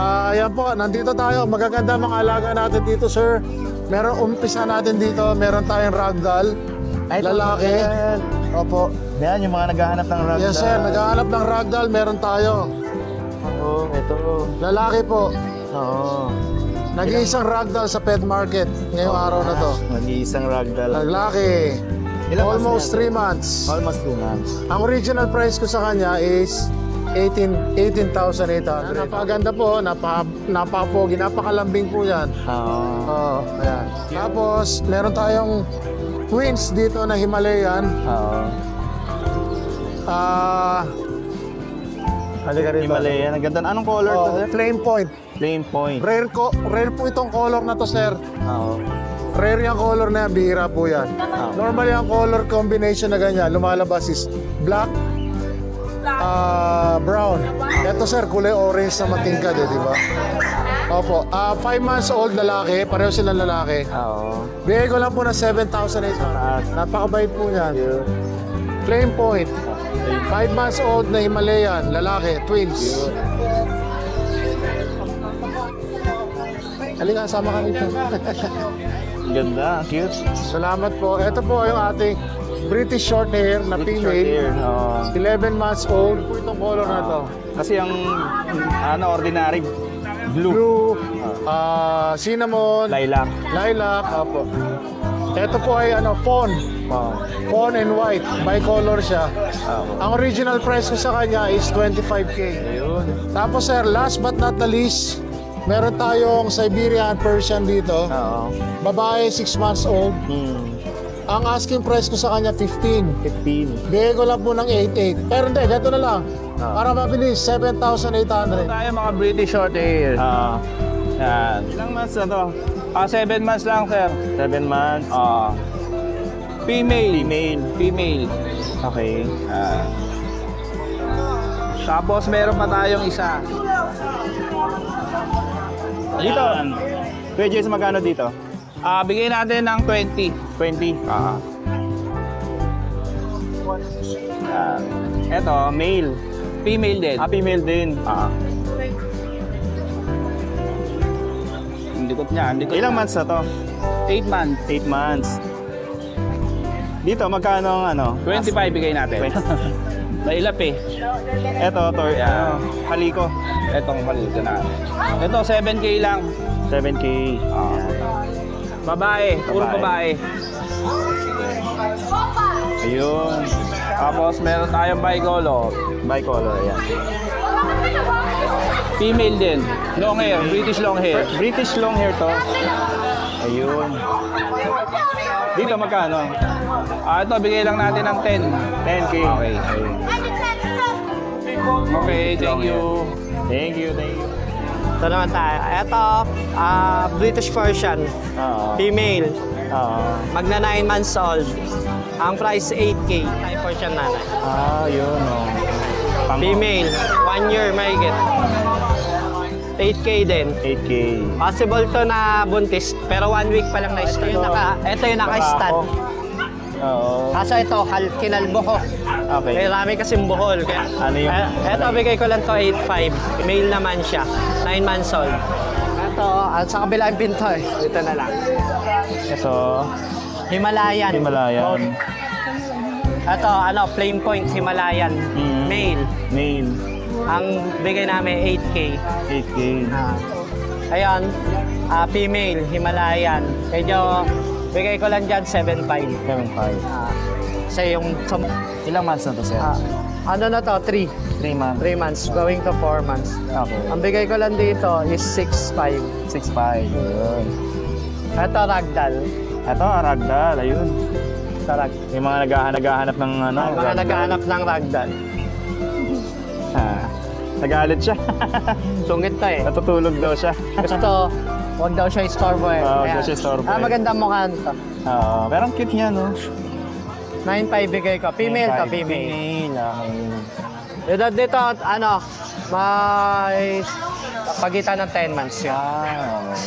Ayan po, nandito tayo. Magaganda mga alaga natin dito, sir. Umpisa natin dito. Meron tayong ragdoll. Lalaki. Opo. Yan, yung mga naghahanap ng ragdoll. Yes, sir. Naghahanap ng ragdoll. Meron tayo. Oo, ito. Lalaki po. Oo. Nag-iisang ragdoll sa pet market ngayong araw na to. Mag-iisang ragdoll. Lalaki. Ilang Almost months 3 months. Almost 2 months. Ang original price ko sa kanya is 18,800. Napakaganda po, napapogi, napakalambing po yan. Oo. Ayan. Tapos, meron tayong twins dito na Himalayan. Oo. Halika rin. Himalayan. Ang ganda. Anong color to, sir? Flame point. Flame point. Rare po itong color na to, sir. Oo. Rare yung color na yan, bihira po yan. Normally, ang color combination na ganyan, lumalabas is black, brown. Ito, sir, kulay orange na matingkad, di ba? Opo. 5 months old lalaki, pareho silang lalaki. Oo. Bigay ko lang po na 7,800. Napakabait po yan. Flame point. 5 months old na Himalayan, lalaki, twins. Halika, sama ka rito. Ang ganda. Cute. Salamat po. Ito po yung ating British short hair na female. Oo. 11 months old. Po itong color na to. Kasi ang ordinary blue. Blue, cinnamon, Lilac. lilac. Opo. Ito po ay fawn. Wow. Fawn and white. Bicolor siya. Oo. Ang original price ko sa kanya is 25K. Ayun. Tapos sir, last but not the least, meron tayong Siberian Persian dito. Oo. Babae, 6 months old. Ang asking price ko sa kanya, 15. 15. Bigay ko lang po ng 8.8. Pero hindi, ganito na lang. Para mabilis, 7,800. Tayo mga British short hair. Yan. Ilang months na to? 7 months lang, sir. 7 months. Female. Female. Okay. Tapos meron pa tayong isa. Dito. Kuya Jess, magkano dito? Bigay natin ng 20. 20. Eto, male. Female din. Female din. Hindi ko niya. Ilang months na to? 8 months. 8 months. Dito, magkano ang 25 bigay natin. Mailap eh. Eto, haliko. Etong palito natin. Ito, 7K lang. 7K. Babae. Puro babae. Ayun. Tapos meron tayong bicolor. Bicolor, yan. Female din. Long hair. British long hair. British long hair to. Ayun. Dito, magkano? Ito, bigay lang natin ng 10. 10K. Okay. Ayun. Okay, thank you. Thank you. Ito naman tayo. Ito, British Persian, Oo. female, Oo. magna 9 months old. Ang price 8K. Thai Persian nanay. Yun, oh. Female, 1 year mahigit. 8K din. 8K. Possible to na buntis, pero 1 week pa lang na-start. Ito yung naka-stud. Oo. Kaso ito, kinalbo ko. Okay. May rami kasing buhol. Kaya, Ano yung- ito, bigay ko lang to 8.5. Male naman siya. 9 months old. Ito, sa kabila yung pinto eh. Ito na lang. Ito, Himalayan. Himalayan. Ito, Flame Point Himalayan. Male. Male. Ang bigay namin 8K. 8K. Ayun, female Himalayan. Medyo, bigay ko lang dyan 7.5. 7.5. Kasi yung, Ilang months na to, sir? ano na to, 3. 3 months. 3 months, going to 4 months. Okay. Ang bigay ko lang dito is 6.5. 6.5. Ayun. Ito, ragdoll. Ito, ragdoll. Ayun. Ito, ragdoll. Yung mga naghahanap ng Mga ragdoll. naghahanap ng ragdoll. Nagalit siya. Sungit to eh. Natutulog daw siya. Gusto, huwag daw siya istorbo eh. Huwag Ayan. daw siya istorbo eh. Magandang mukha to. Pero ang cute niya, no? 9.5 bigay ko. Female to, female. Okay. Dito, may pagitan ng 10 months yun. Okay.